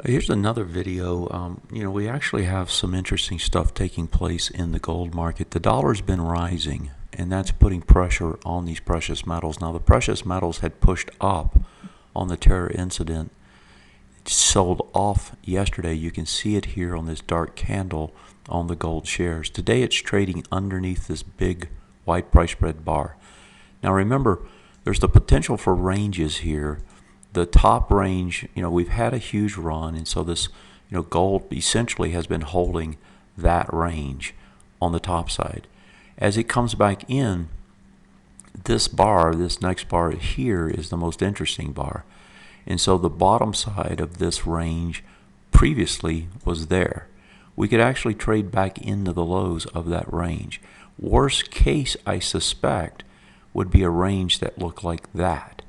Here's another video. We actually have some interesting stuff taking place in the gold market. The dollar's been rising, and that's putting pressure on these precious metals. Now, the precious metals had pushed up on the terror incident. It sold off yesterday. You can see it here on this dark candle on the gold shares. Today, it's trading underneath this big wide price spread bar. Now, remember, there's the potential for ranges here. The top range, we've had a huge run, and so this, gold essentially has been holding that range on the top side. As it comes back in, this bar, this next bar here, is the most interesting bar. And so the bottom side of this range previously was there. We could actually trade back into the lows of that range. Worst case, I suspect, would be a range that looked like that.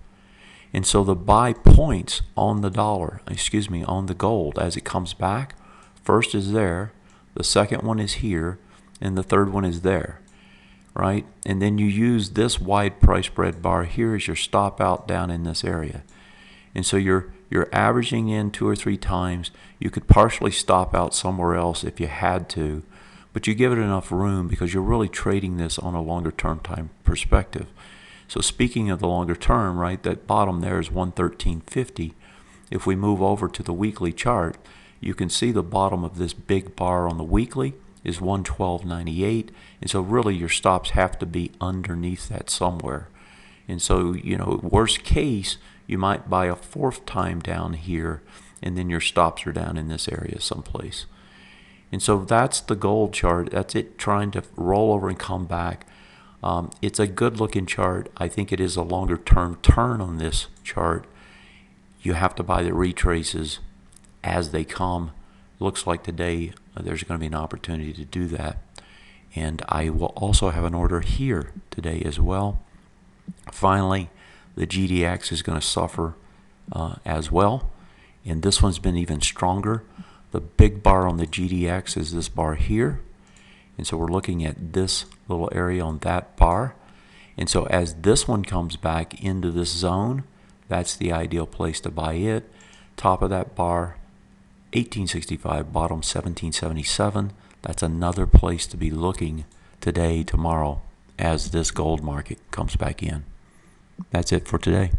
And so the buy points on the on the gold as it comes back, first is there, the second one is here, and the third one is there, right? And then you use this wide price spread bar here as your stop out down in this area. And so you're averaging in 2 or 3 times. You could partially stop out somewhere else if you had to, but you give it enough room because you're really trading this on a longer term time perspective. So speaking of the longer term, right, that bottom there is 113.50. If we move over to the weekly chart, you can see the bottom of this big bar on the weekly is 112.98. And so really your stops have to be underneath that somewhere. And so, worst case, you might buy a 4th time down here, and then your stops are down in this area someplace. And so that's the gold chart. That's it trying to roll over and come back. It's a good looking chart. I think it is a longer term turn on this chart. You have to buy the retraces as they come. Looks like today there's going to be an opportunity to do that. And I will also have an order here today as well. Finally, the GDX is going to suffer as well. And this one's been even stronger. The big bar on the GDX is this bar here. And so we're looking at this little area on that bar. And so as this one comes back into this zone, that's the ideal place to buy it. Top of that bar, 1865, bottom 1777. That's another place to be looking today, tomorrow, as this gold market comes back in. That's it for today.